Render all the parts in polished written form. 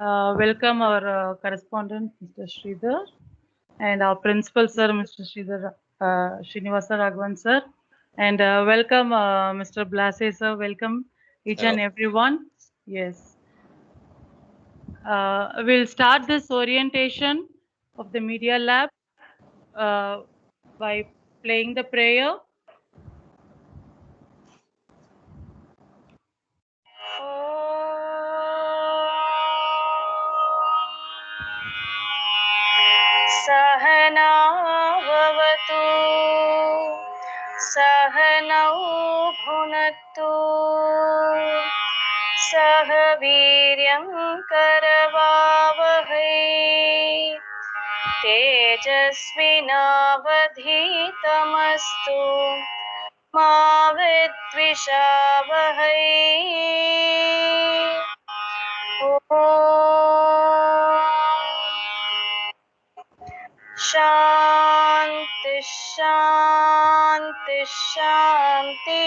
Welcome our correspondent, Mr. Sridhar, and our principal, sir, Mr. Sridhar Srinivasa Raghavan, sir. And welcome, Mr. BlaaZe, sir. Welcome each Hello. and everyone. Yes. We'll start this orientation of the Media Lab uh, by playing the prayer. सहनावतु सहनौ भुनक्तु सह वीर्यं करवावहै तेजस्विनावधीतमस्तु मा विद्विषावहै शांति शांति शांति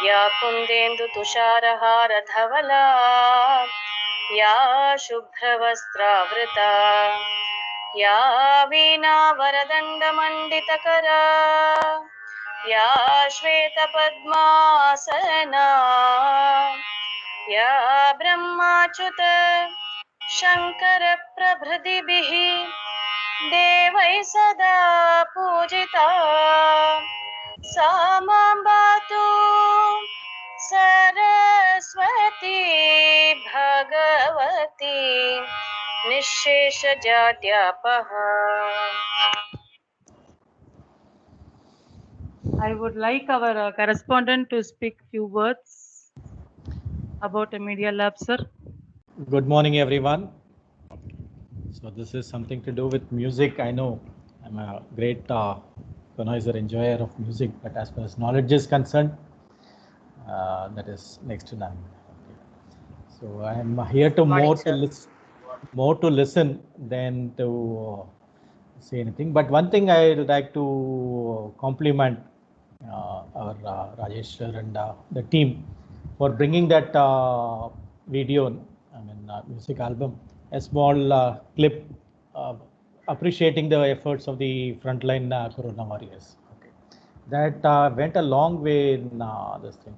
या कुंदेन्दु तुषारहार धवला या शुभ्रवस्त्रावृता या वीणावरदण्डमण्डितकरा या श्वेतपद्मासना या ब्रह्माच्युत शङ्करप्रभृतिभिः देवैः सदा पूजिता सा मां पातु Saraswati Bhagwati निःशेषजाड्यापहा. I would like our correspondent to speak few words about the Media Lab, sir. Good morning, everyone. So this is something to do with music. I know I'm a great connoisseur, enjoyer of music, but as far as knowledge is concerned, that is next to none. Okay. So I'm here to more to listen than to say anything. But one thing I would like to compliment our Rajesh sir and the team for bringing that video, music album, a small clip appreciating the efforts of the frontline Corona warriors. Okay. That went a long way in this thing.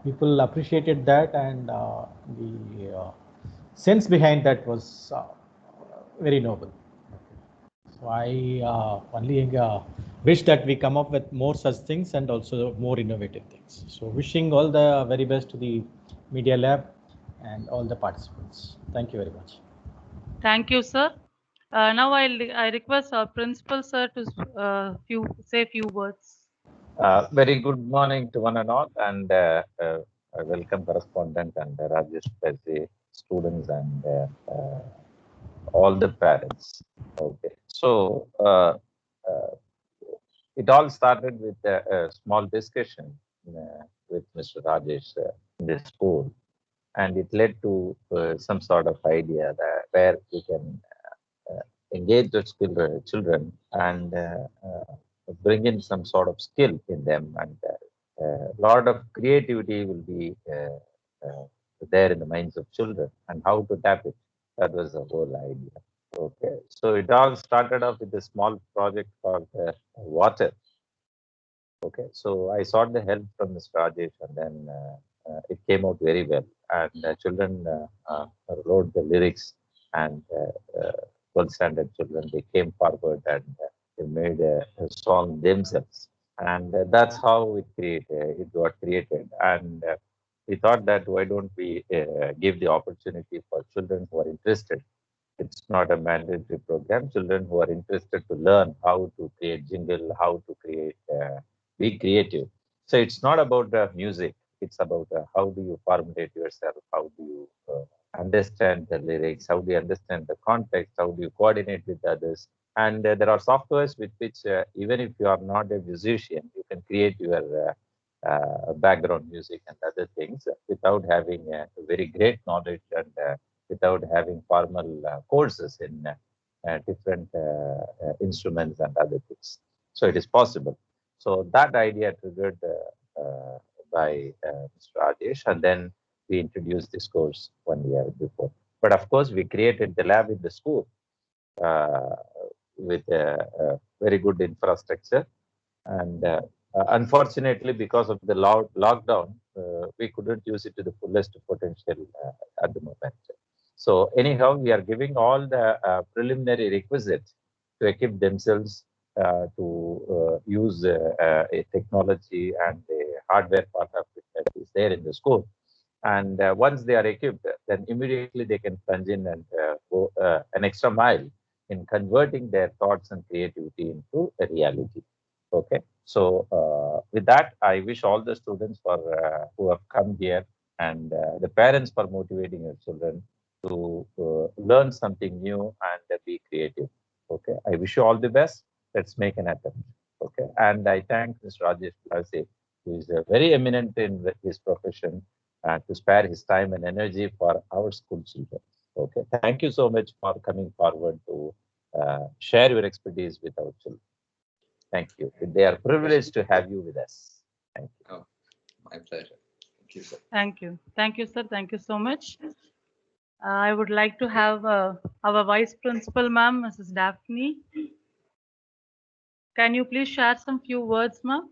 People appreciated that, and the sense behind that was very noble. So I only wish that we come up with more such things and also more innovative things. So wishing all the very best to the Media Lab and all the participants. Thank you very much. Thank you, sir. Now I request our principal, sir, to say few words. Very good morning to one and all, and I welcome correspondent and Rajesh BlaaZe, students and all the parents. Okay, so it all started with a small discussion with Mr. Rajesh in the school, and it led to some sort of idea that where we can engage the children and bring in some sort of skill in them, and a lot of creativity will be there in the minds of children, and how to tap it. That was the whole idea. Okay, so it all started off with a small project called water. Okay, so I sought the help from Mr. Rajesh, and then it came out very well. And children wrote the lyrics, and 12th standard children, they came forward and they made a song themselves. And that's how it got created. And we thought that why don't we give the opportunity for children who are interested. It's not a mandatory program. Children who are interested to learn how to create jingle, how to create, be creative. So it's not about the music. It's about how do you formulate yourself? How do you understand the lyrics? How do you understand the context? How do you coordinate with others? And there are softwares with which, even if you are not a musician, you can create your background music and other things without having a very great knowledge and without having formal courses in different instruments and other things. So it is possible. So that idea triggered by Mr. Rajesh, and then we introduced this course 1 year before. But of course, we created the lab in the school uh, with a very good infrastructure. And unfortunately, because of the lockdown, we couldn't use it to the fullest potential at the moment. So anyhow, we are giving all the preliminary requisites to equip themselves to use a technology and the hardware part of it that is there in the school. And once they are equipped, then immediately they can plunge in and go an extra mile in converting their thoughts and creativity into a reality. Okay. So with that, I wish all the students for who have come here and the parents for motivating your children to learn something new and be creative. Okay. I wish you all the best. Let's make an attempt. Okay. And I thank Mr. Rajesh BlaaZe, who is very eminent in his profession, to spare his time and energy for our school children. Okay. Thank you so much for coming forward to share your expertise with our children. Thank you. They are privileged to have you with us. Thank you. Oh, my pleasure. Thank you, sir. Thank you. Thank you, sir. Thank you so much. I would like to have our Vice Principal, ma'am, Mrs. Daphne. Can you please share some few words, ma'am?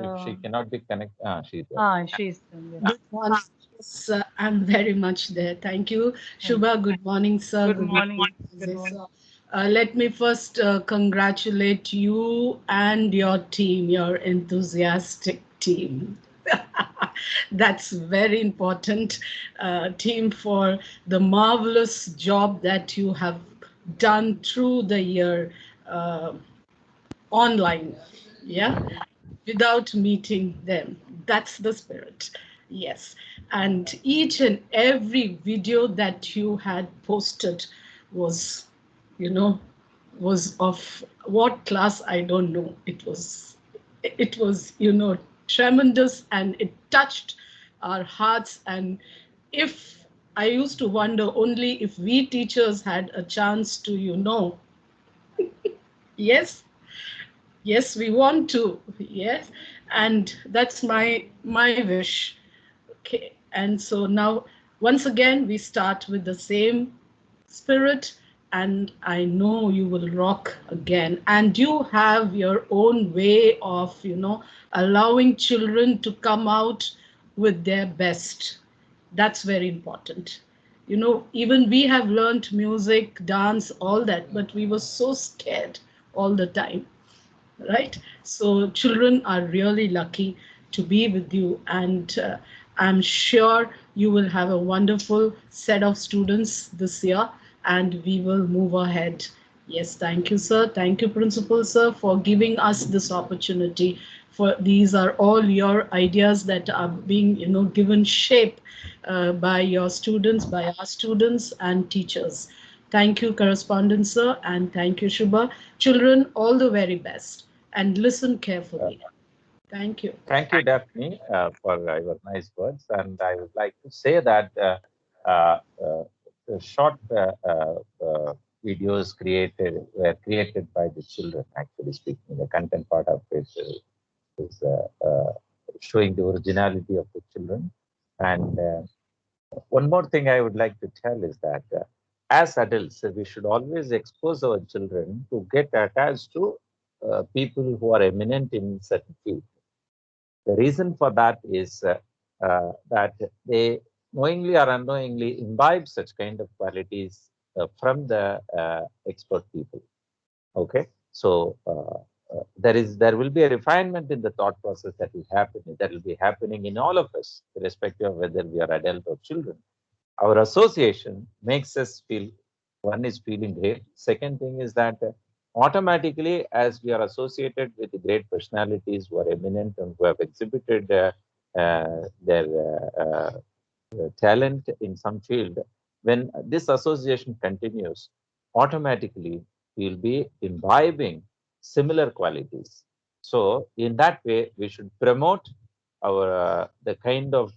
If she cannot be connected, she's there. She's there. Good morning. Yes, I'm very much there. Thank you. Shubha, good morning, sir. Good morning. Good morning. Sir. Let me first congratulate you and your team, your enthusiastic team. That's very important team for the marvelous job that you have done through the year online. Yeah, without meeting them. That's the spirit. Yes. And each and every video that you had posted was, was of what class, I don't know. It was, tremendous, and it touched our hearts. And if I used to wonder only if we teachers had a chance to, yes, yes, we want to. Yes. And that's my wish. Okay. And so now, once again, we start with the same spirit, and I know you will rock again. And you have your own way of, allowing children to come out with their best. That's very important. Even we have learned music, dance, all that, but we were so scared all the time, right? So children are really lucky to be with you, and I'm sure you will have a wonderful set of students this year, and we will move ahead. Yes, thank you, sir. Thank you, Principal, sir, for giving us this opportunity. For these are all your ideas that are being, given shape by your students, by our students and teachers. Thank you, correspondent, sir, and thank you, Shubha. Children, all the very best, and listen carefully. Thank you. Thank you, Daphne, for your nice words. And I would like to say that the short videos were created by the children, actually speaking. The content part of it is showing the originality of the children. And one more thing I would like to tell is that as adults, we should always expose our children to get attached to people who are eminent in certain field. The reason for that is that they knowingly or unknowingly imbibe such kind of qualities from the expert people. Okay, so there will be a refinement in the thought process that will be happening in all of us, irrespective of whether we are adult or children. Our association makes us feel, one is feeling great. Second thing is that automatically, as we are associated with the great personalities who are eminent and who have exhibited their talent in some field, when this association continues, automatically we will be imbibing similar qualities. So in that way, we should promote our the kind of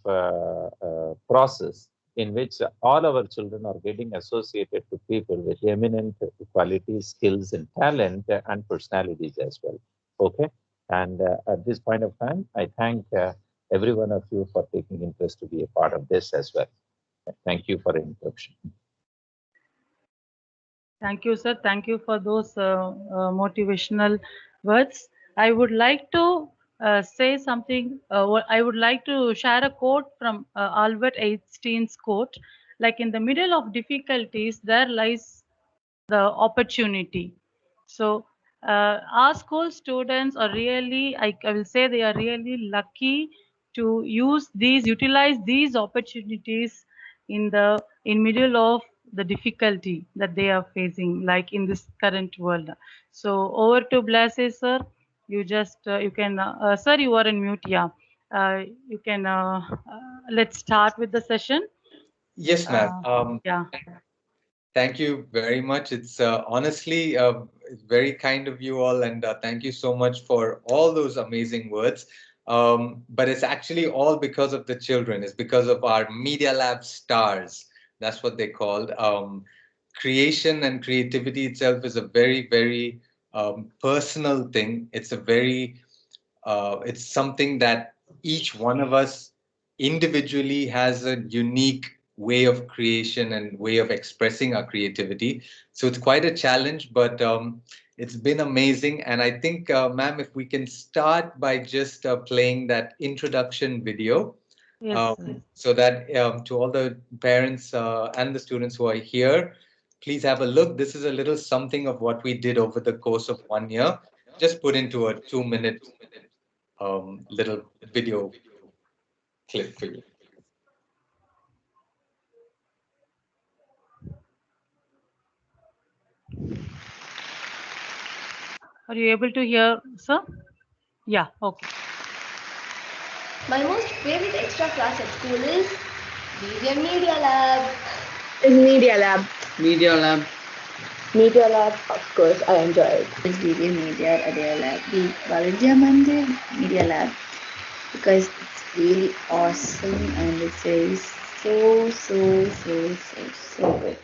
process in which all our children are getting associated to people with eminent qualities, skills, and talent and personalities as well. Okay. And at this point of time, I thank every one of you for taking interest to be a part of this as well. Thank you for the introduction. Thank you, sir. Thank you for those motivational words. I would like to say something. I would like to share a quote from Albert Einstein's quote. Like, in the middle of difficulties, there lies the opportunity. So our school students are really, I will say they are really lucky to utilize these opportunities in middle of the difficulty that they are facing, like in this current world. So over to BlaaZe, sir. You just you can sir, you are in mute. Yeah, you can. Let's start with the session. Yes, ma'am. Yeah. Thank you very much. It's honestly it's very kind of you all, and thank you so much for all those amazing words. But it's actually all because of the children. It's because of our Media Lab stars. That's what they called. Creation and creativity itself is a very, very personal thing. It's a very it's something that each one of us individually has a unique way of creation and way of expressing our creativity. So it's quite a challenge, but it's been amazing. And I think, ma'am, if we can start by just playing that introduction video. Yes. Yes. So that to all the parents and the students who are here, please have a look. This is a little something of what we did over the course of 1 year, just put into a 2-minute little video clip for you. Are you able to hear, sir? Yeah, okay. My most favorite extra class at school is BVM Media Lab. Is Media Lab. Media Lab. Media Lab, of course, I enjoy it. Is BVM Media Adyar Lab. The Bala Vidya Mandir Media Lab, because it's really awesome and it says so good.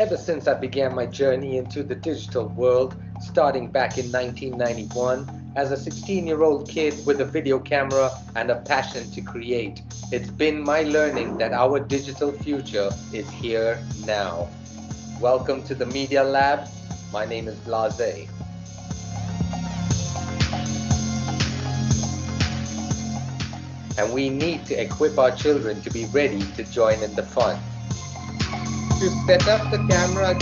Ever since I began my journey into the digital world, starting back in 1991, as a 16-year-old kid with a video camera and a passion to create, it's been my learning that our digital future is here now. Welcome to the Media Lab. My name is BlaaZe. And we need to equip our children to be ready to join in the fun. To set up the camera,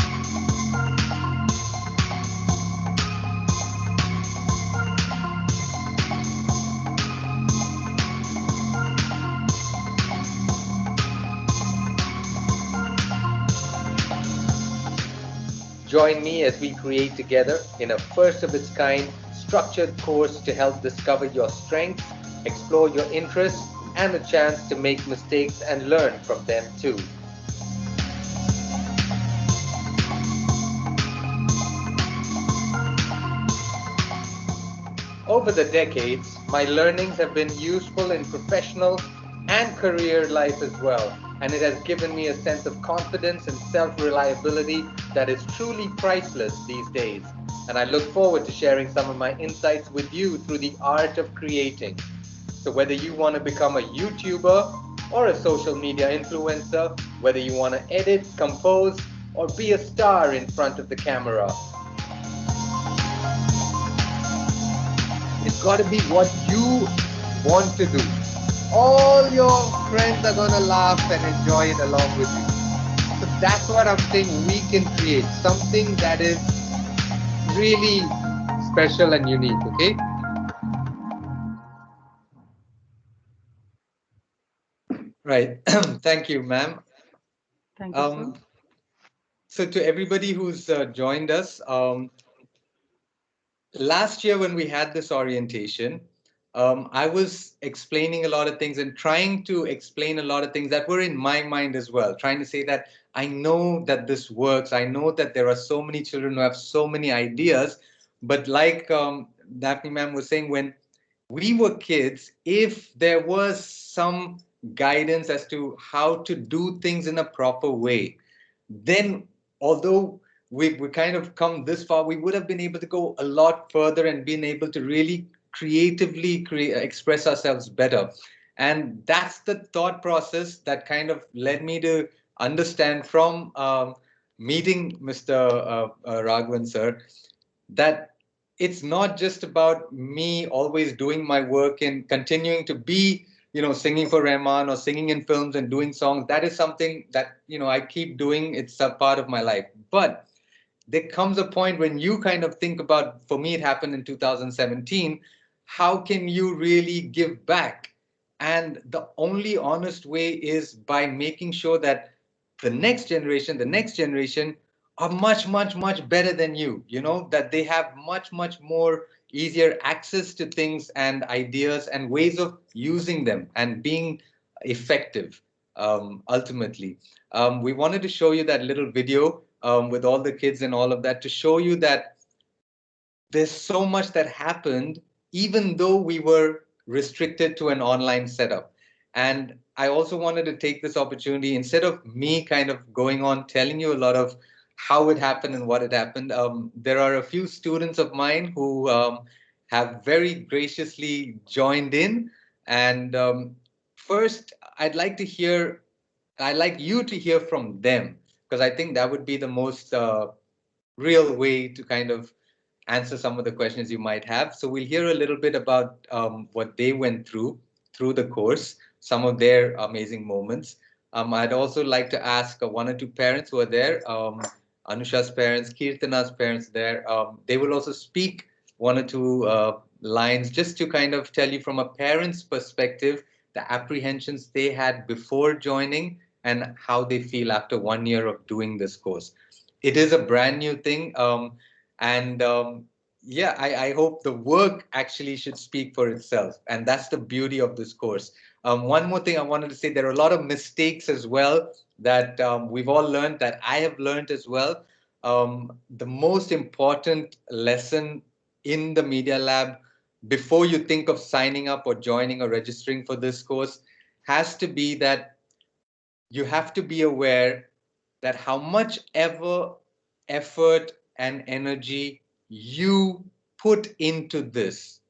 join me as we create together in a first of its kind structured course to help discover your strengths, explore your interests, and a chance to make mistakes and learn from them too. Over the decades, my learnings have been useful in professional and career life as well, and it has given me a sense of confidence and self-reliability that is truly priceless these days. And I look forward to sharing some of my insights with you through the art of creating. So whether you want to become a YouTuber or a social media influencer, whether you want to edit, compose, or be a star in front of the camera, it's got to be what you want to do. All your friends are going to laugh and enjoy it along with you. So that's what I'm saying, we can create something that is really special and unique, okay? Right. Thank you, ma'am. Thank you, sir. So to everybody who's joined us, last year when we had this orientation, I was explaining a lot of things and trying to explain a lot of things that were in my mind as well, trying to say that I know that this works. I know that there are so many children who have so many ideas, but like Daphne ma'am was saying, when we were kids, if there was some guidance as to how to do things in a proper way, then although we kind of come this far, we would have been able to go a lot further and been able to really creatively express ourselves better. And that's the thought process that kind of led me to understand from meeting Mr. Raghavan sir, that it's not just about me always doing my work and continuing to be, singing for Rahman or singing in films and doing songs. That is something that, I keep doing. It's a part of my life. But there comes a point when you kind of think about, for me, it happened in 2017, how can you really give back? And the only honest way is by making sure that the next generation are much, much, much better than you, that they have much, much more easier access to things and ideas and ways of using them and being effective, ultimately. We wanted to show you that little video with all the kids and all of that to show you that there's so much that happened, even though we were restricted to an online setup. And I also wanted to take this opportunity, instead of me kind of going on telling you a lot of how it happened and what it happened, there are a few students of mine who have very graciously joined in. And first, I'd like you to hear from them, because I think that would be the most real way to kind of answer some of the questions you might have. So we'll hear a little bit about what they went through the course, some of their amazing moments. I'd also like to ask one or two parents who are there, Anusha's parents, Kirtana's parents there. They will also speak one or two lines just to kind of tell you from a parent's perspective the apprehensions they had before joining and how they feel after 1 year of doing this course. It is a brand new thing. And yeah, I hope the work actually should speak for itself. And that's the beauty of this course. One more thing I wanted to say, there are a lot of mistakes as well that we've all learned, that I have learned as well. The most important lesson in the Media Lab, before you think of signing up or joining or registering for this course, has to be that you have to be aware that how much ever effort and energy you put into this,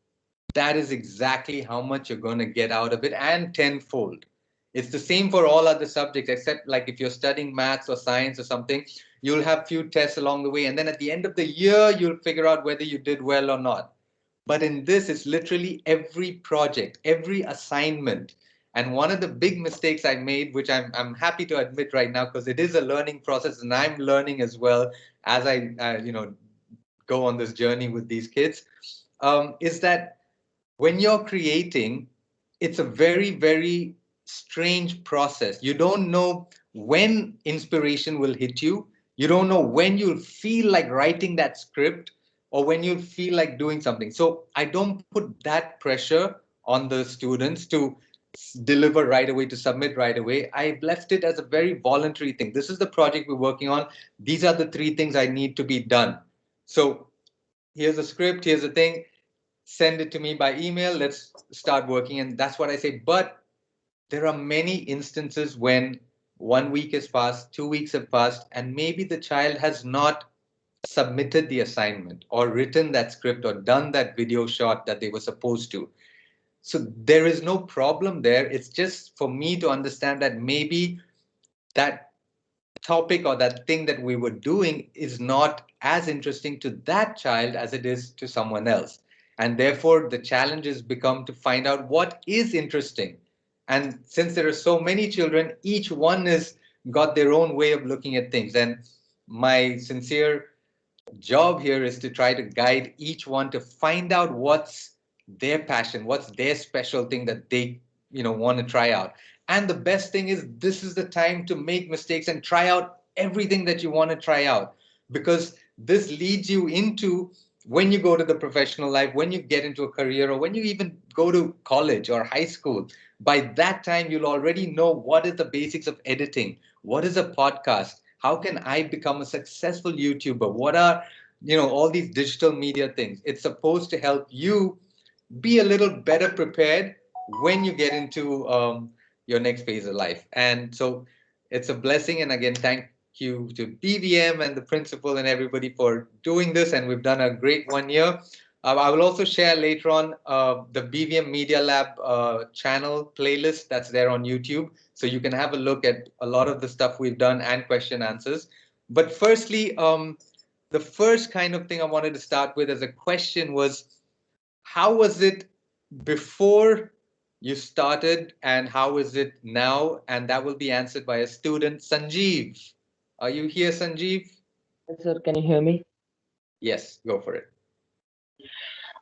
that is exactly how much you're going to get out of it, and tenfold. It's the same for all other subjects, except like if you're studying maths or science or something, you'll have few tests along the way. And then at the end of the year, you'll figure out whether you did well or not. But in this, it's literally every project, every assignment. And one of the big mistakes I made, which I'm happy to admit right now, because it is a learning process and I'm learning as well as I go on this journey with these kids, is that when you're creating, it's a very, very strange process. You don't know when inspiration will hit you. You don't know when you'll feel like writing that script or when you'll feel like doing something. So I don't put that pressure on the students to deliver right away, to submit right away. I've left it as a very voluntary thing. This is the project we're working on. These are the 3 things I need to be done. So here's a script, here's a thing, send it to me by email, let's start working. And that's what I say. But there are many instances when 1 week has passed, 2 weeks have passed, and maybe the child has not submitted the assignment or written that script or done that video shot that they were supposed to. So there is no problem there. It's just for me to understand that maybe that topic or that thing that we were doing is not as interesting to that child as it is to someone else. And therefore, the challenges become to find out what is interesting. And since there are so many children, each one has got their own way of looking at things. And my sincere job here is to try to guide each one to find out what's their passion, what's their special thing that they want to try out. And the best thing is, this is the time to make mistakes and try out everything that you want to try out, because this leads you into, when you go to the professional life, when you get into a career, or when you even go to college or high school, by that time you'll already know what is the basics of editing, what is a podcast, how can I become a successful YouTuber, what are all these digital media things. It's supposed to help you be a little better prepared when you get into your next phase of life. And so it's a blessing. And again, thank you to BVM and the principal and everybody for doing this. And we've done a great 1 year. I will also share later on the BVM Media Lab channel playlist that's there on YouTube. So you can have a look at a lot of the stuff we've done and question answers. But firstly, the first kind of thing I wanted to start with as a question was, how was it before you started and how is it now? And that will be answered by a student, Sanjeev. Are you here, Sanjeev? Yes, sir. Can you hear me? Yes, go for it.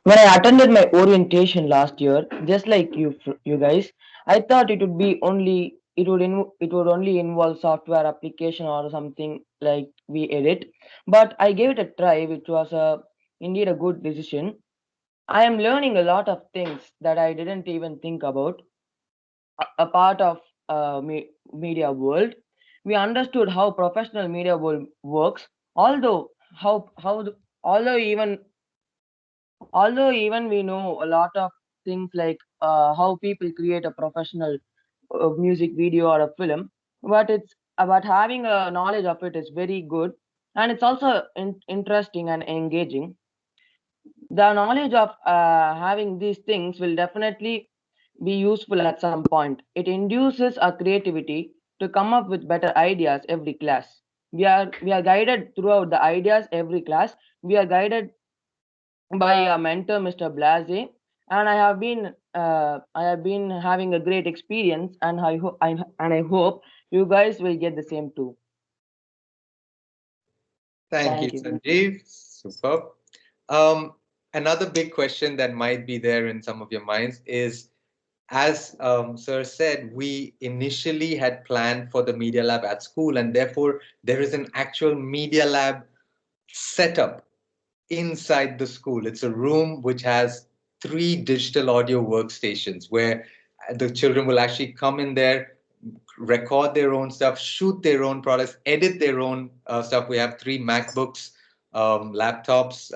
When I attended my orientation last year, just like you guys, I thought it would only involve software application or something like we edit, but I gave it a try, which was indeed a good decision. I am learning a lot of things that I didn't even think about. A part of media world, we understood how professional media world works. Although how the- although even we know a lot of things like how people create a professional music video or a film, but it's about having a knowledge of it is very good, and it's also interesting and engaging. The knowledge of having these things will definitely be useful at some point. It induces our creativity to come up with better ideas every class. We are guided throughout the ideas every class. We are guided by a mentor, Mr. BlaaZe, and I have been having a great experience, and I hope you guys will get the same too. Thank you, Thank you. Sanjeev. Superb. Um, Another big question that might be there in some of your minds is, as Sir said, we initially had planned for the Media Lab at school, and therefore there is an actual Media Lab setup inside the school. It's a room which has 3 digital audio workstations where the children will actually come in there, record their own stuff, shoot their own products, edit their own stuff. We have 3 MacBooks, laptops,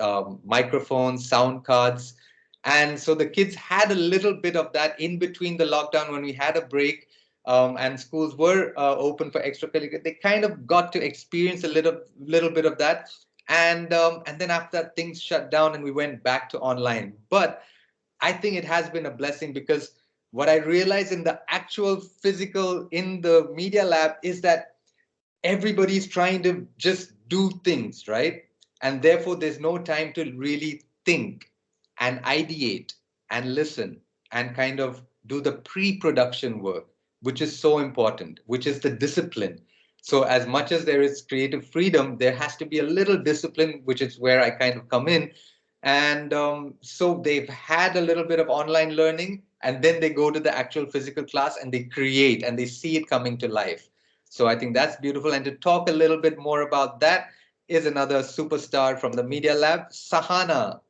microphones, sound cards. And so the kids had a little bit of that in between the lockdown when we had a break, and schools were open for extracurricular. They kind of got to experience a little bit of that, and then after that, things shut down and we went back to online. But I think it has been a blessing, because what I realized in the actual physical in the Media Lab is that everybody's trying to just do things, right? And therefore, there's no time to really think and ideate and listen and kind of do the pre-production work, which is so important, which is the discipline. So as much as there is creative freedom, there has to be a little discipline, which is where I kind of come in. And so they've had a little bit of online learning, and then they go to the actual physical class and they create and they see it coming to life. So I think that's beautiful. And to talk a little bit more about that is another superstar from the Media Lab, Sahana.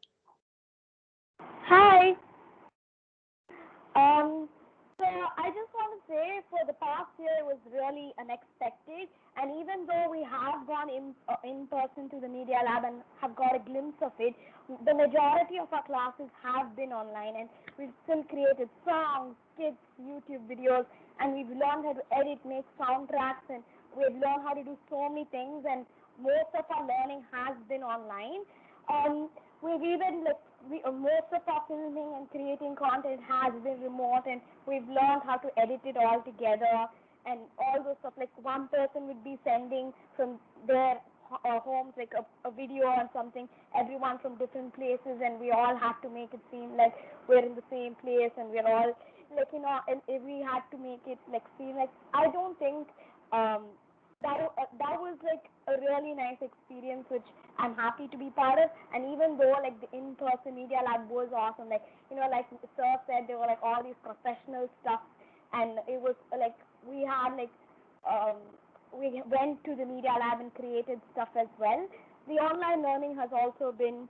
Hi. So I just want to say, for the past year, it was really unexpected. And even though we have gone in person to the Media Lab and have got a glimpse of it, the majority of our classes have been online, and we've still created songs, skits, YouTube videos, and we've learned how to edit, make soundtracks, and we've learned how to do so many things. And most of our learning has been online. We've even most of our filming and creating content has been remote, and we've learned how to edit it all together and all those stuff. Like, one person would be sending from their homes like a video or something, everyone from different places, and we all have to make it seem like we're in the same place, and we're all and we had to make it seem like, I don't think that was like a really nice experience, which I'm happy to be part of. And even though the in-person Media Lab was awesome, like Sir said, there were all these professional stuff, and it was we had we went to the Media Lab and created stuff as well. The online learning has also been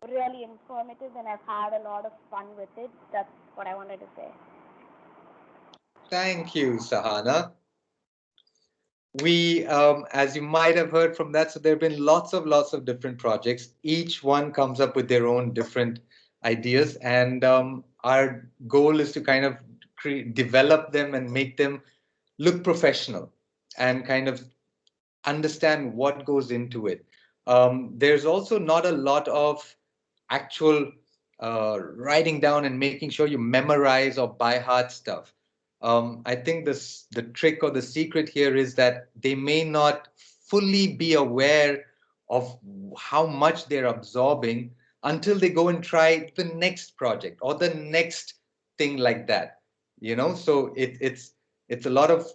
really informative, and I've had a lot of fun with it. That's what I wanted to say. Thank you, Sahana. We, as you might have heard from that, so there have been lots of different projects. Each one comes up with their own different ideas, and our goal is to kind of develop them and make them look professional and kind of understand what goes into it. There's also not a lot of actual writing down and making sure you memorize or by heart stuff. I think the trick or the secret here is that they may not fully be aware of how much they're absorbing until they go and try the next project or the next thing like that. So it's a lot of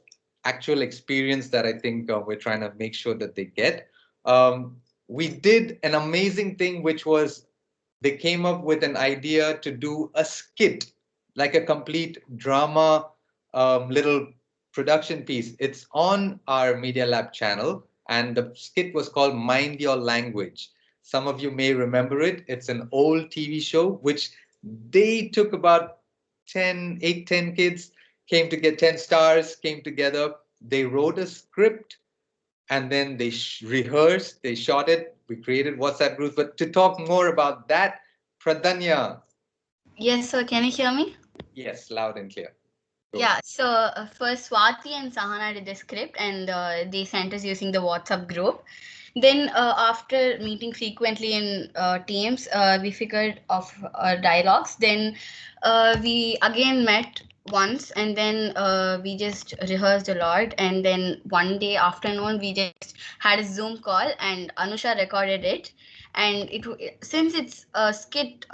actual experience that I think we're trying to make sure that they get. We did an amazing thing, which was they came up with an idea to do a skit, like a complete drama, little production piece. It's on our Media Lab channel, and the skit was called Mind Your Language. Some of you may remember it. It's an old TV show, which they took about 10 kids, came to get 10 stars, came together. They wrote a script, and then they rehearsed, they shot it, we created WhatsApp groups. But to talk more about that, Pradanya. Yes, sir. Can you hear me? Yes, loud and clear. Yeah, so first Swati and Sahana did the script, and they sent us using the WhatsApp group. Then after meeting frequently in teams, we figured of dialogues. Then we again met once, and then we just rehearsed a lot. And then one day afternoon, we just had a Zoom call, and Anusha recorded it. And since it's a skit,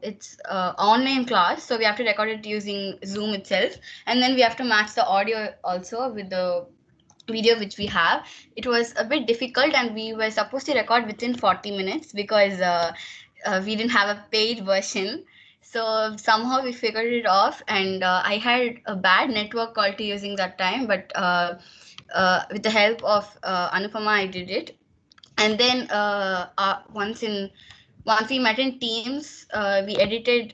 it's online class, so we have to record it using Zoom itself, and then we have to match the audio also with the video which we have. It was a bit difficult, and we were supposed to record within 40 minutes because we didn't have a paid version. So somehow we figured it off, and I had a bad network quality using that time, but with the help of Anupama, I did it. And then once we met in Teams, we edited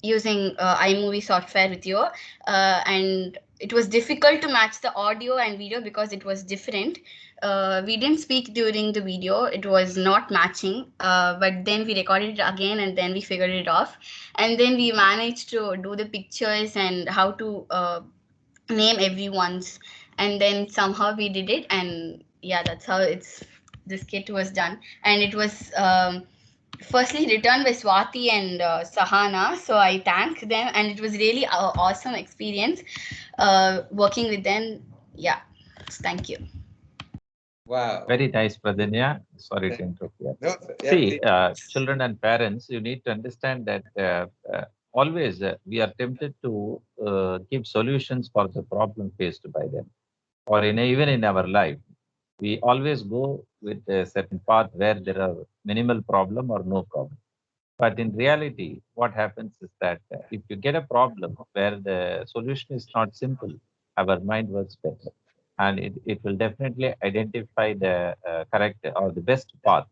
using iMovie software with you, and it was difficult to match the audio and video because it was different. We didn't speak during the video, it was not matching, but then we recorded it again, and then we figured it off, and then we managed to do the pictures and how to name everyone's, and then somehow we did it. And yeah, that's how the skit was done. And it was firstly written by Swati and Sahana, so I thank them, and it was really an awesome experience working with them. Yeah, thank you. Wow. Very nice, Pradanya. Sorry to interrupt you. No, yeah, See, children and parents, you need to understand that always we are tempted to give solutions for the problem faced by them, or even in our life. We always go with a certain path where there are minimal problem or no problem. But in reality, what happens is that if you get a problem where the solution is not simple, our mind works better. And it will definitely identify the correct or the best path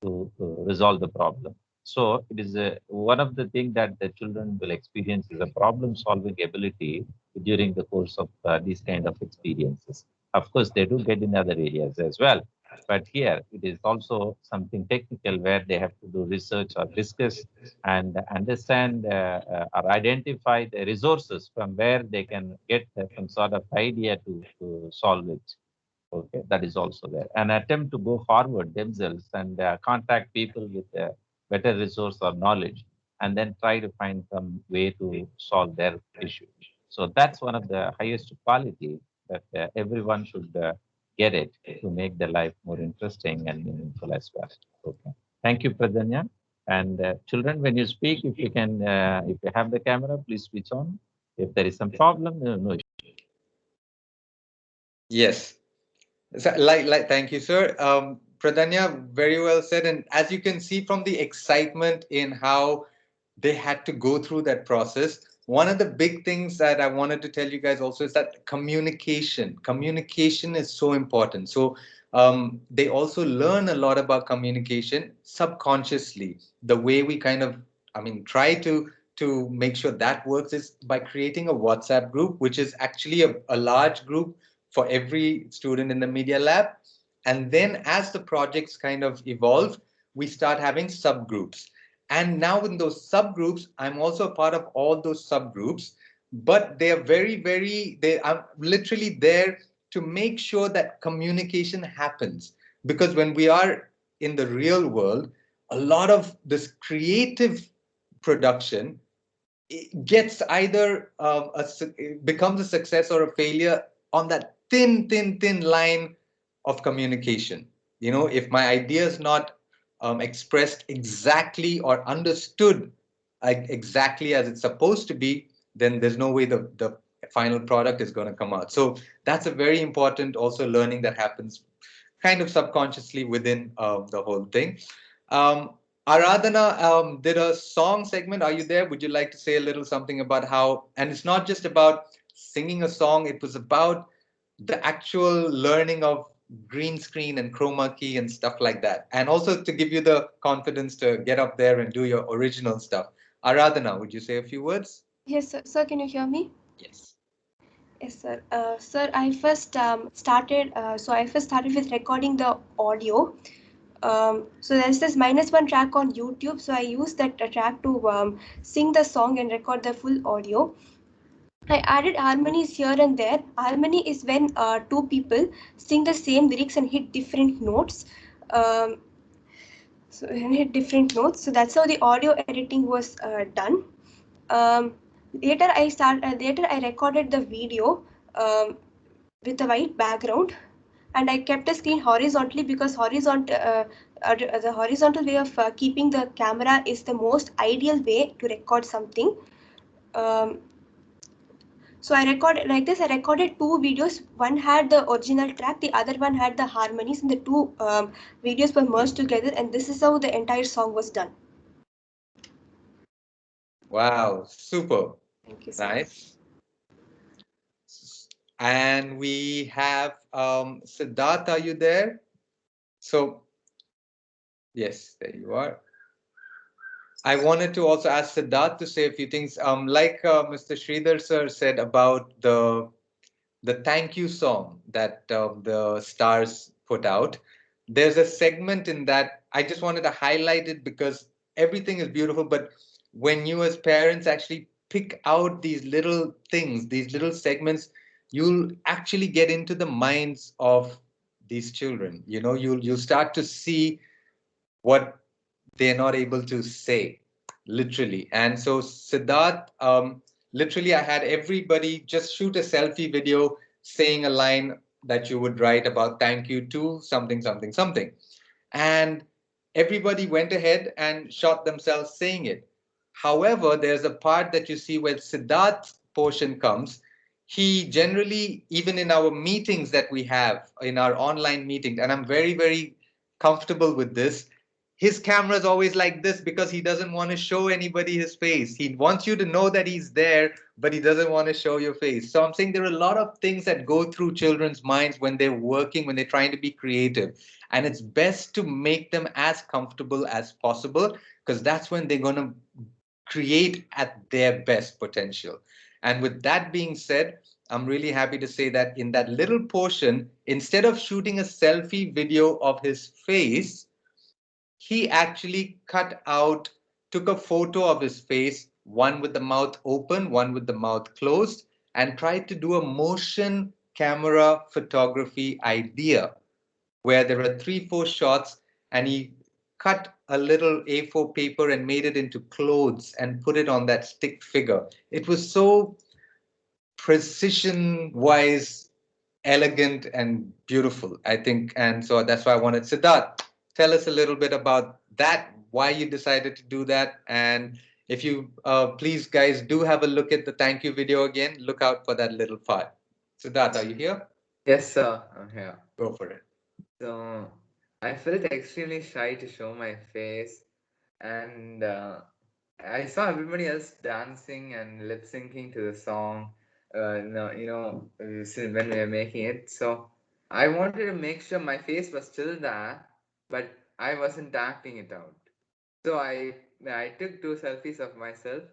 to resolve the problem. So it is one of the things that the children will experience is a problem-solving ability during the course of these kind of experiences. Of course, they do get in other areas as well. But here, it is also something technical where they have to do research or discuss and understand or identify the resources from where they can get some sort of idea to solve it. Okay, that is also there. An attempt to go forward themselves and contact people with better resource or knowledge, and then try to find some way to solve their issue. So that's one of the highest quality that everyone should get it to make their life more interesting and meaningful as well. Okay. Thank you, Pradanya. And children, when you speak, if you can, if you have the camera, please switch on. If there is some problem, no issue. Yes. So, thank you, sir. Pradanya, very well said. And as you can see from the excitement in how they had to go through that process, one of the big things that I wanted to tell you guys also is that communication is so important. So they also learn a lot about communication subconsciously. The way we kind of, try to make sure that works is by creating a WhatsApp group, which is actually a large group for every student in the Media Lab. And then as the projects kind of evolve, we start having subgroups. And now in those subgroups, I'm also a part of all those subgroups, but they are they are literally there to make sure that communication happens. Because when we are in the real world, a lot of this creative production gets either becomes a success or a failure on that thin line of communication. You know, if my idea is not expressed exactly or understood exactly as it's supposed to be, then there's no way the final product is going to come out. So that's a very important also learning that happens kind of subconsciously within the whole thing. Um, Aradhana did a song segment. Are you there? Would you like to say a little something about how, and it's not just about singing a song, it was about the actual learning of green screen and chroma key and stuff like that. And also to give you the confidence to get up there and do your original stuff. Aradhana, would you say a few words? Yes, sir. Sir, can you hear me? Yes. Yes, sir. Sir, I first started. I first started with recording the audio. So there's this -1 track on YouTube. So I used that track to sing the song and record the full audio. I added harmonies here and there. Harmony is when two people sing the same lyrics and hit different notes. Um, So that's how the audio editing was done. Um, Later I recorded the video with a white background, and I kept the screen horizontally because the horizontal way of keeping the camera is the most ideal way to record something. Um, so I recorded like this. I recorded two videos. One had the original track, the other one had the harmonies, and the two videos were merged together. And this is how the entire song was done. Wow, super. Thank you so Nice. And we have Siddharth, are you there? So, yes, there you are. I wanted to also ask Siddharth to say a few things. Like Mr. Sridhar sir said about the thank you song that the stars put out. There's a segment in that I just wanted to highlight it because everything is beautiful, but when you as parents actually pick out these little things, these little segments, you'll actually get into the minds of these children. You know, you'll start to see what they're not able to say, literally. And so Siddharth, literally I had everybody just shoot a selfie video saying a line that you would write about thank you to something, something, something. And everybody went ahead and shot themselves saying it. However, there's a part that you see where Siddharth's portion comes. He generally, even in our meetings that we have, in our online meetings, and I'm very, very comfortable with this, his camera is always like this because he doesn't want to show anybody his face. He wants you to know that he's there, but he doesn't want to show your face. So I'm saying there are a lot of things that go through children's minds when they're working, when they're trying to be creative. And it's best to make them as comfortable as possible because that's when they're going to create at their best potential. And with that being said, I'm really happy to say that in that little portion, instead of shooting a selfie video of his face, he actually took a photo of his face, one with the mouth open, one with the mouth closed, and tried to do a motion camera photography idea where there are 3-4 shots, and he cut a little A4 paper and made it into clothes and put it on that stick figure. It was so precision wise, elegant and beautiful, I think. And so that's why I wanted Siddharth, tell us a little bit about that, why you decided to do that. And if you please guys do have a look at the thank you video again, look out for that little part. Siddharth, are you here? Yes, sir, I'm here. Go for it. So I felt extremely shy to show my face, and I saw everybody else dancing and lip syncing to the song. When we were making it, so I wanted to make sure my face was still there, but I wasn't acting it out. So I took 2 selfies of myself,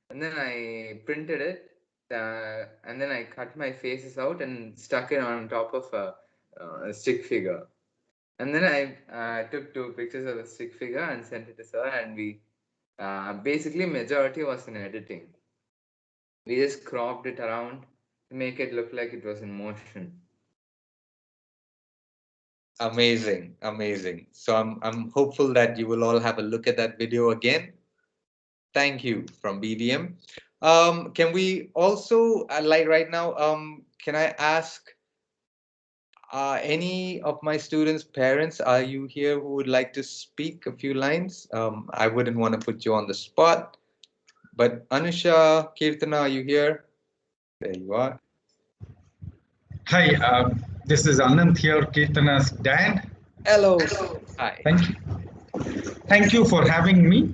and then I printed it, and then I cut my faces out and stuck it on top of a stick figure. And then I took 2 pictures of the stick figure and sent it to sir, and we Basically, majority was in editing. We just cropped it around to make it look like it was in motion. Amazing, amazing. So I'm hopeful that you will all have a look at that video again. Thank you from BVM. Can we also like right now? Can I ask any of my students' parents? Are you here who would like to speak a few lines? I wouldn't want to put you on the spot, but Anusha, Kirtana, are you here? There you are. Hi, this is Anand here, Kirtana's dad. Hello. Hi. Thank you. Thank you for having me.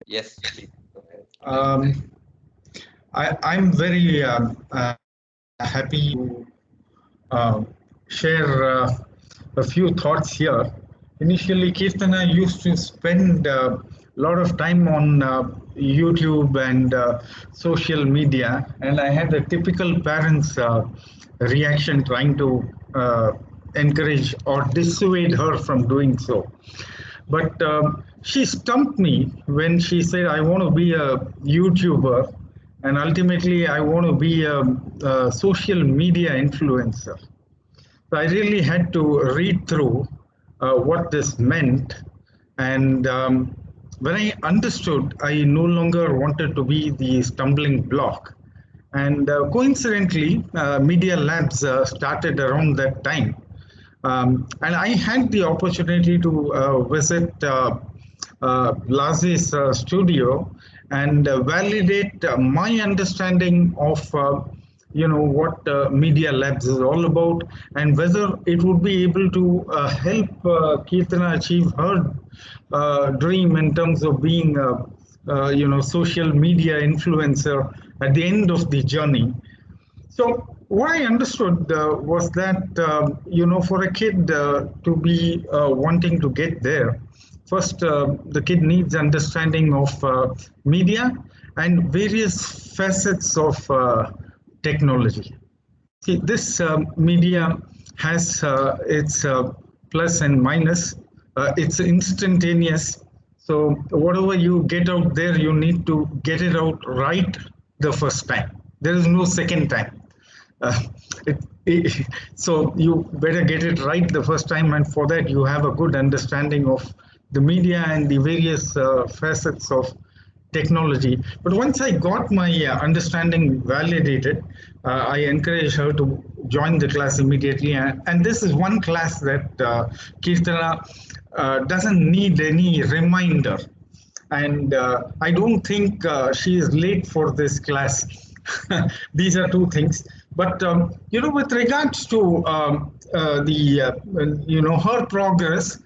Yes, please. Go ahead. I'm very happy to share a few thoughts here. Initially, Kirtana used to spend a lot of time on YouTube and social media, and I had a typical parent's reaction trying to encourage or dissuade her from doing so. But she stumped me when she said, I want to be a YouTuber and ultimately I want to be a social media influencer. So I really had to read through what this meant. And when I understood, I no longer wanted to be the stumbling block. And coincidentally, Media Labs started around that time. And I had the opportunity to visit BlaaZe's studio and validate my understanding of what Media Labs is all about and whether it would be able to help Kirtana achieve her dream in terms of being a social media influencer at the end of the journey. So what I understood was that for a kid to be wanting to get there, first the kid needs understanding of media and various facets of technology. See, this media has its plus and minus. It's instantaneous. So whatever you get out there, you need to get it out right the first time. There is no second time. Uh, so you better get it right the first time, and for that you have a good understanding of the media and the various facets of technology. But once I got my understanding validated, I encouraged her to join the class immediately. And this is one class that Kirtana doesn't need any reminder. And I don't think she is late for this class. These are two things. But with regards to her progress,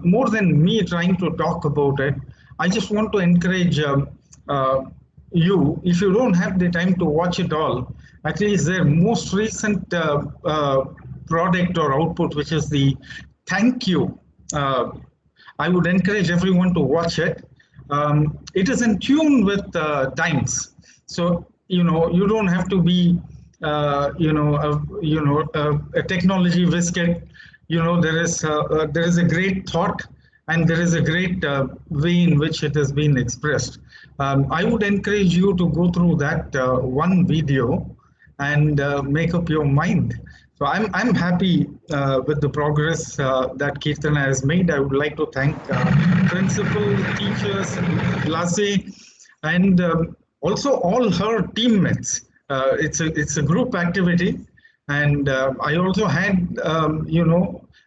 more than me trying to talk about it, I just want to encourage you, if you don't have the time to watch it all, at least their most recent product or output, which is the thank you. I would encourage everyone to watch it. It is in tune with times, so you don't have to be a technology whiz kid. There is a great thought and there is a great way in which it has been expressed. I would encourage you to go through that one video and make up your mind. So I'm happy with the progress that Kirtana has made. I would like to thank principal, teachers, BlaaZe, and also all her teammates. It's a group activity, and I also had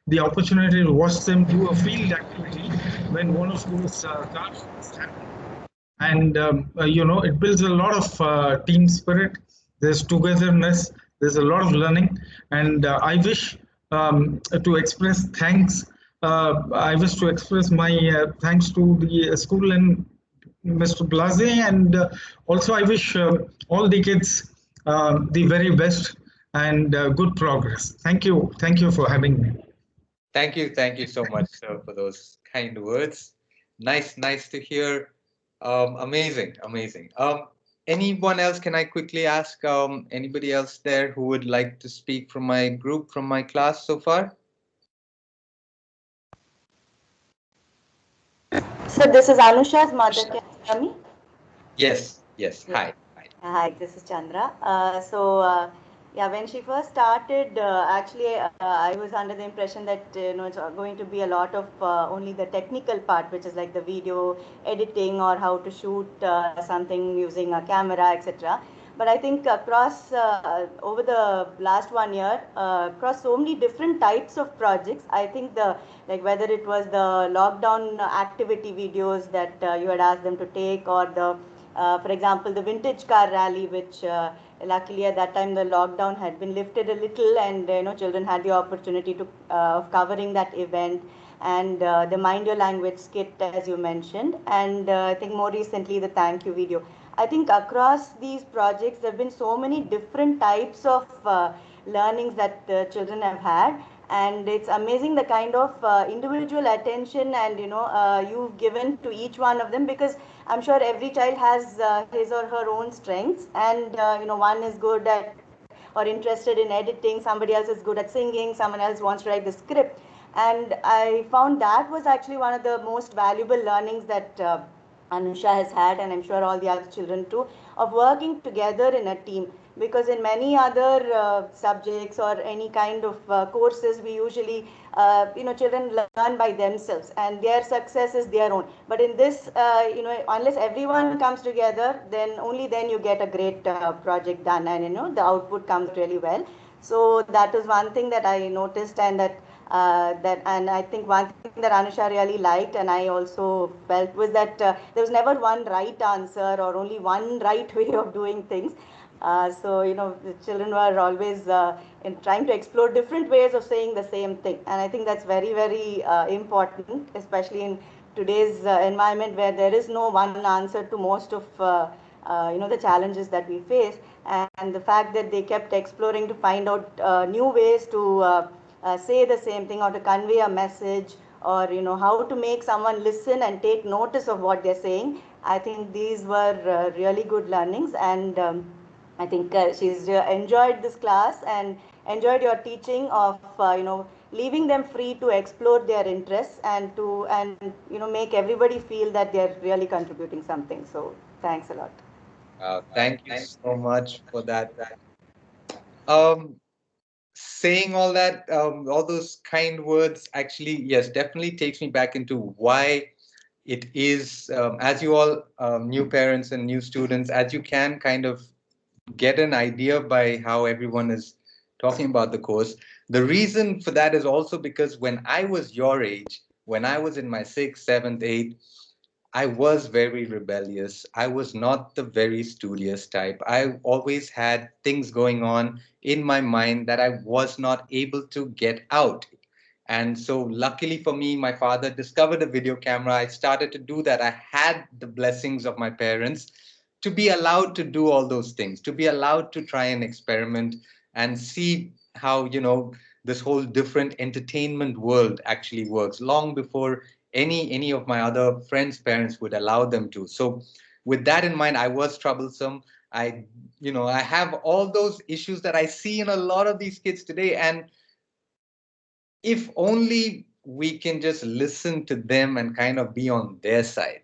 the opportunity to watch them do a field activity when one of those cars happened. And it builds a lot of team spirit. There's togetherness. There's a lot of learning, and I wish to express thanks. I wish to express my thanks to the school and Mr. BlaaZe, and also I wish all the kids the very best and good progress. Thank you for having me. Thank you so much, sir, for those kind words. Nice to hear. Amazing. Anyone else? Can I quickly ask anybody else there who would like to speak from my group, from my class so far? So this is Anusha's mother. Can you hear me? Yes, yes. Yeah. Hi. Hi, this is Chandra. Yeah, when she first started, actually, I was under the impression that it's going to be a lot of only the technical part, which is like the video editing or how to shoot something using a camera, etc. But I think across over the last 1 year, across so many different types of projects, I think like whether it was the lockdown activity videos that you had asked them to take, or for example, the vintage car rally, which luckily at that time the lockdown had been lifted a little, and children had the opportunity to of covering that event, and the Mind Your Language skit, as you mentioned, and I think more recently the thank you video. I think across these projects there have been so many different types of learnings that children have had, and it's amazing the kind of individual attention and you've given to each one of them, because I'm sure every child has his or her own strengths, and one is good at or interested in editing, somebody else is good at singing, someone else wants to write the script, and I found that was actually one of the most valuable learnings that Anusha has had, and I'm sure all the other children too, of working together in a team. Because in many other subjects or any kind of courses, we usually, children learn by themselves and their success is their own. But in this, unless everyone comes together, then only then you get a great project done, and the output comes really well. So that is one thing that I noticed, and and I think one thing that Anusha really liked, and I also felt, was that there was never one right answer or only one right way of doing things. So the children were always trying to explore different ways of saying the same thing, and I think that's very, very important, especially in today's environment where there is no one answer to most of the challenges that we face, and the fact that they kept exploring to find out new ways to say the same thing or to convey a message, or how to make someone listen and take notice of what they're saying. I think these were really good learnings, and I think she's enjoyed this class and enjoyed your teaching of leaving them free to explore their interests, and make everybody feel that they're really contributing something. So thanks a lot. Thank you so much for that. Um, Saying all that, all those kind words, actually, yes, definitely takes me back into why it is, as you all new parents and new students, as you can kind of get an idea by how everyone is talking about the course. The reason for that is also because when I was your age, when I was in my sixth, seventh, eighth, I was very rebellious. I was not the very studious type. I always had things going on in my mind that I was not able to get out. And so, luckily for me, my father discovered a video camera. I started to do that. I had the blessings of my parents to be allowed to do all those things, to be allowed to try and experiment and see how, this whole different entertainment world actually works, long before any of my other friends' parents would allow them to. So with that in mind, I was troublesome. I have all those issues that I see in a lot of these kids today. And if only we can just listen to them and kind of be on their side,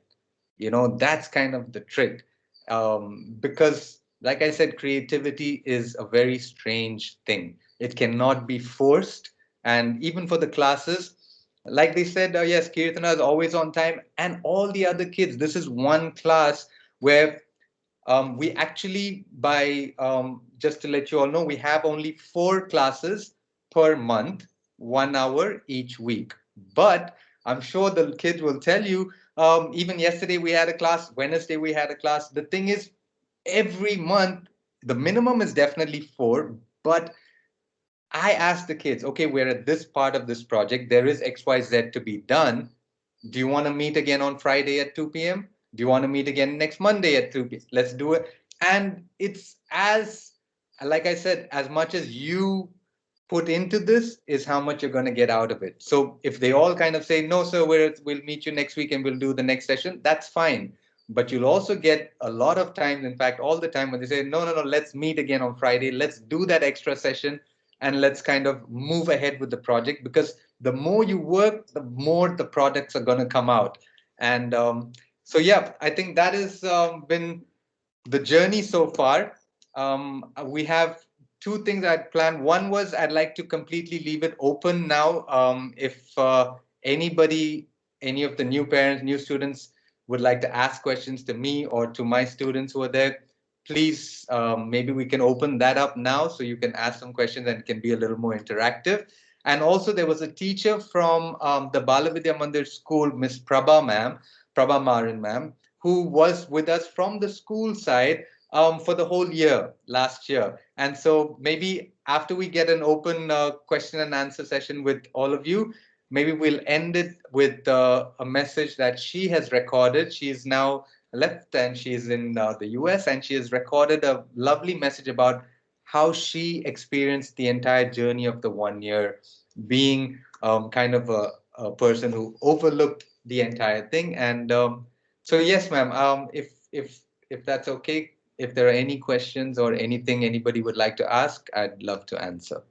that's kind of the trick. Because like I said, creativity is a very strange thing. It cannot be forced. And even for the classes, like they said, yes, Kirtana is always on time, and all the other kids, this is one class where we actually, just to let you all know, we have only 4 classes per month, 1 hour each week. But I'm sure the kids will tell you, even yesterday we had a class, Wednesday we had a class. The thing is, every month, the minimum is definitely 4, but I asked the kids, okay, we're at this part of this project. There is XYZ to be done. Do you want to meet again on Friday at 2 p.m.? Do you want to meet again next Monday at 2 p.m.? Let's do it. And it's like I said, as much as you put into this is how much you're going to get out of it. So if they all kind of say, no, sir, we'll meet you next week and we'll do the next session, that's fine. But you'll also get a lot of times, in fact, all the time when they say, no, let's meet again on Friday. Let's do that extra session and let's kind of move ahead with the project, because the more you work, the more the products are going to come out. And so, yeah, I think that has been the journey so far. We have two things I'd planned. One was I'd like to completely leave it open now. If anybody, any of the new parents, new students would like to ask questions to me or to my students who are there, please, maybe we can open that up now so you can ask some questions and it can be a little more interactive. And also there was a teacher from the Bala Vidya Mandir school, Miss Prabha Maran ma'am, who was with us from the school side for the whole year last year. And so maybe after we get an open question and answer session with all of you, maybe we'll end it with a message that she has recorded. She is now left and she is in the US, and she has recorded a lovely message about how she experienced the entire journey of the 1 year, being kind of a person who overlooked the entire thing. And so yes, ma'am, if that's okay, if there are any questions or anything anybody would like to ask, I'd love to answer.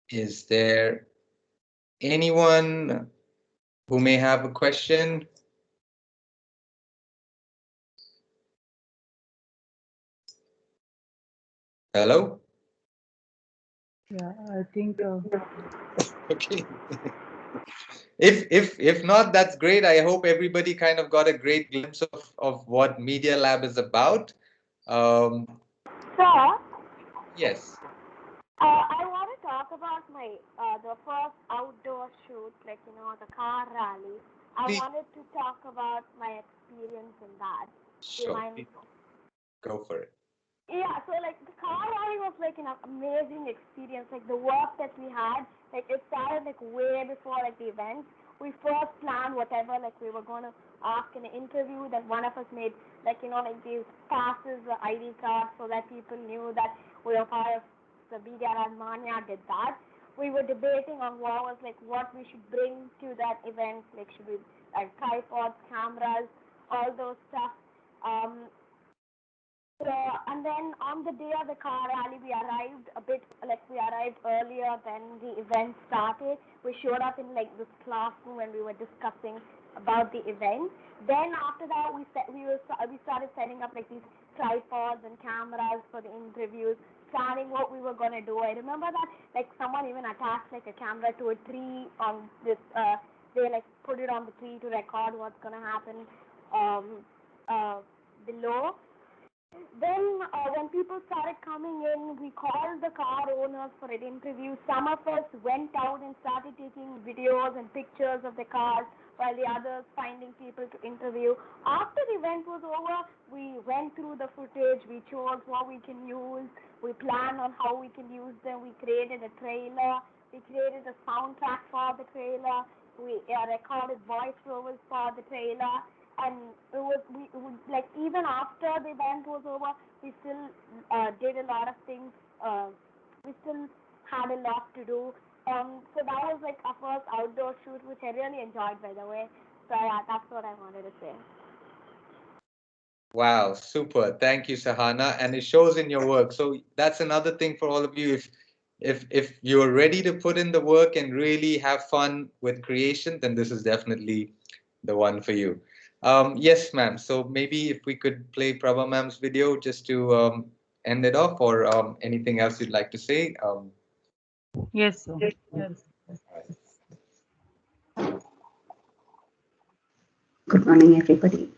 Is there anyone who may have a question? Hello? Yeah, I think. Okay. If not, that's great. I hope everybody kind of got a great glimpse of what Media Lab is about. Sir, Yes. I want to talk about my the first outdoor shoot, like the car rally. I Please. wanted to talk about my experience in that. Sure. Go for it. Yeah, so like the car rally was like an amazing experience. Like the work that we had, like it started like way before like the event. We first planned whatever like we were going to ask in an interview. That one of us made like like these passes, the ID cards, so that people knew that we were part of the BDR and Manya did that. We were debating on what we should bring to that event. Like should we like tripods, cameras, all those stuff. And then on the day of the car rally, we arrived earlier than the event started. We showed up in like this classroom when we were discussing about the event. Then after that, we started setting up like these tripods and cameras for the interviews, planning what we were gonna do. I remember that like someone even attached like a camera to a tree on this. They like put it on the tree to record what's gonna happen below. Then when people started coming in, we called the car owners for an interview. Some of us went out and started taking videos and pictures of the cars, while the others finding people to interview. After the event was over, we went through the footage, we chose what we can use, we planned on how we can use them, we created a trailer, we created a soundtrack for the trailer, we recorded voiceovers for the trailer. And we like even after the event was over, we still did a lot of things. We still had a lot to do. So that was like our first outdoor shoot, which I really enjoyed, by the way. So yeah, that's what I wanted to say. Wow, super. Thank you, Sahana. And it shows in your work. So that's another thing for all of you. If you're ready to put in the work and really have fun with creation, then this is definitely the one for you. Yes, ma'am. So maybe if we could play Prabha ma'am's video just to end it off, or anything else you'd like to say. Yes, sir. Yes. Good morning, everybody.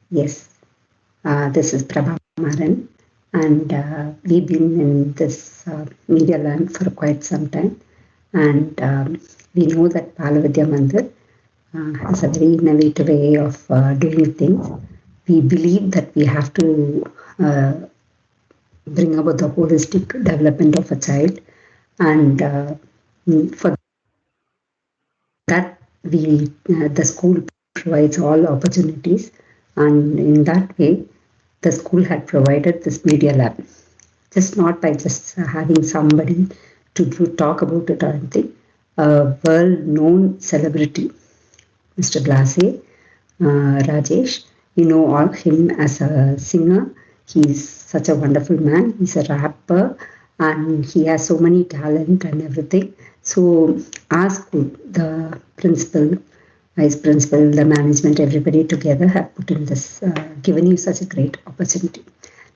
Yes, this is Prabha Maran, and we've been in this media land for quite some time. And we know that Bala Vidya Mandir has a very innovative way of doing things. We believe that we have to bring about the holistic development of a child, and for that the school provides all opportunities, and in that way the school had provided this media lab, just not by just having somebody to talk about it or anything. A world-known celebrity, Mr. BlaaZe, Rajesh, we know all him as a singer. He's such a wonderful man. He's a rapper and he has so many talent and everything. So our school, the principal, vice principal, the management, everybody together have put in this, given you such a great opportunity.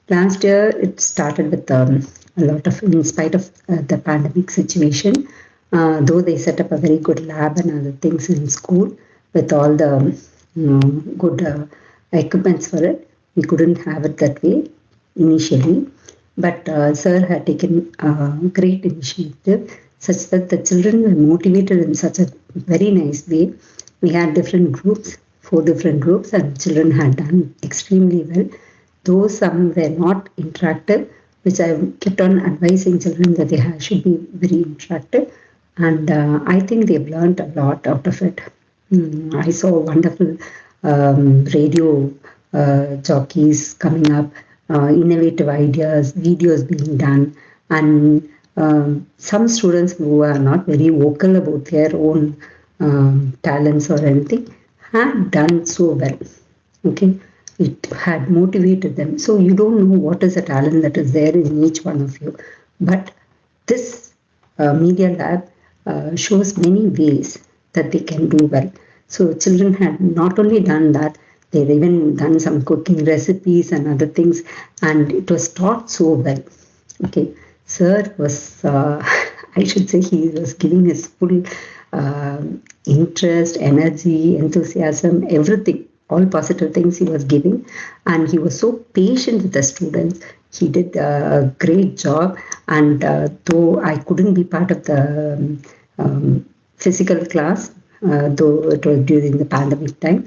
Last year, it started with a lot of, in spite of the pandemic situation, though they set up a very good lab and other things in school with all the good equipments for it. We couldn't have it that way initially, but sir had taken a great initiative such that the children were motivated in such a very nice way. We had different groups, 4 different groups, and children had done extremely well. Though some were not interactive, which I kept on advising children that they should be very interactive, and I think they've learned a lot out of it. I saw wonderful radio jockeys coming up, innovative ideas, videos being done, and some students who are not very vocal about their own talents or anything had done so well. Okay, it had motivated them. So you don't know what is the talent that is there in each one of you, but this media lab shows many ways that they can do well. So children had not only done that, they've even done some cooking recipes and other things, and it was taught so well. Okay, sir was, I should say, he was giving his full interest, energy, enthusiasm, everything, all positive things he was giving, and he was so patient with the students. He did a great job, and though I couldn't be part of the physical class, though it was during the pandemic time,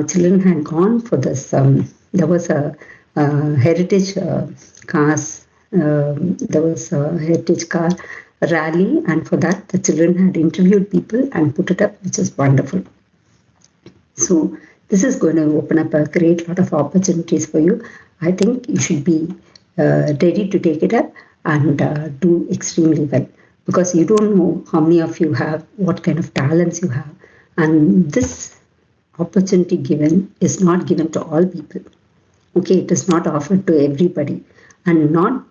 children had gone for this. There was a heritage cars. There was a heritage car rally, and for that the children had interviewed people and put it up, which is wonderful. So this is going to open up a great lot of opportunities for you. I think you should be ready to take it up and do extremely well, because you don't know how many of you have, what kind of talents you have, and this opportunity given is not given to all people. Okay, it is not offered to everybody and not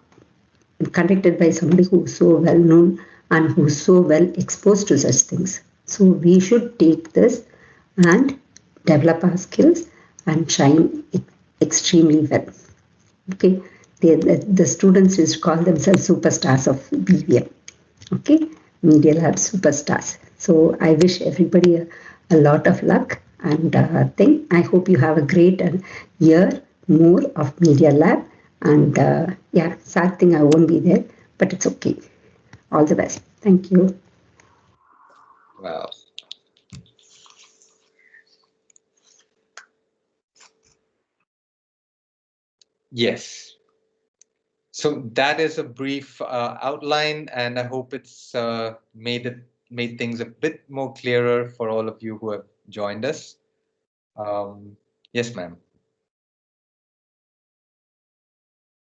conducted by somebody who is so well known and who is so well exposed to such things. So we should take this and develop our skills and shine it extremely well. Okay, the students used to call themselves superstars of BVM. Okay, Media Lab superstars. So I wish everybody a lot of luck and I hope you have a great year more of Media Lab. And yeah, sad thing I won't be there, but it's okay. All the best. Thank you. Wow. Yes. So that is a brief outline, and I hope it's made things a bit more clearer for all of you who have joined us. Yes, ma'am.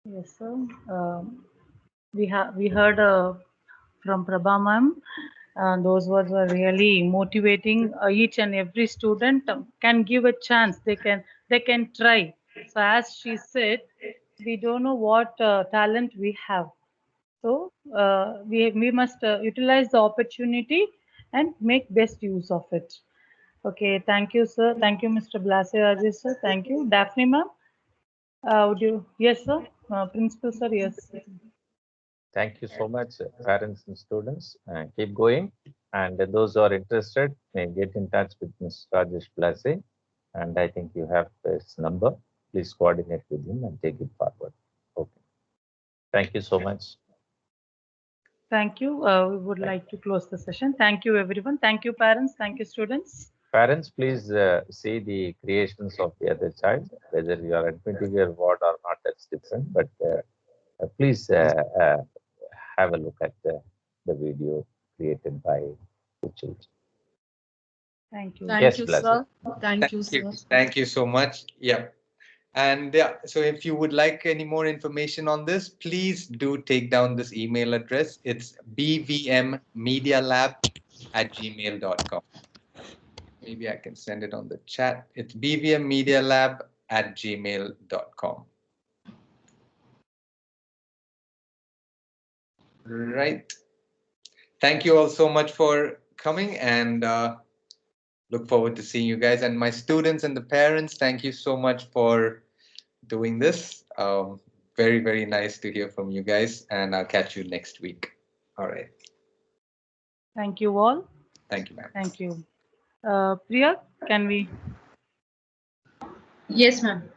Yes, sir. We heard from Prabha ma'am. Those words were really motivating. Each and every student can give a chance. They can try. So as she said, we don't know what talent we have. So we must utilize the opportunity and make best use of it. Okay, thank you, sir. Thank you, Mr. BlaaZe Rajesh, sir. Thank you, Daphne ma'am. Would you? Yes, sir. Principal, sir. Yes. Thank you so much, parents and students. Keep going. And those who are interested may get in touch with Mr. Rajesh BlaaZe. And I think you have his number. Please coordinate with him and take it forward. Okay. Thank you so much. Thank you. We would like to close the session. Thank you, everyone. Thank you, parents. Thank you, students. Parents, please see the creations of the other child, whether you are admitting your word or not, that's different. But please have a look at the video created by the children. Thank you. Thank Yes, you, BlaaZe. sir. Thank you, sir. Thank you so much. Yeah. And yeah, so if you would like any more information on this, please do take down this email address. It's bvmmedialab@gmail.com. Maybe I can send it on the chat. It's bvmmedialab bvmm@gmail.com. Right. Thank you all so much for coming, and look forward to seeing you guys. And my students and the parents, thank you so much for doing this. Very, very nice to hear from you guys, and I'll catch you next week. All right. Thank you all. Thank you, ma'am. Thank you. Priya, can we? Yes, ma'am.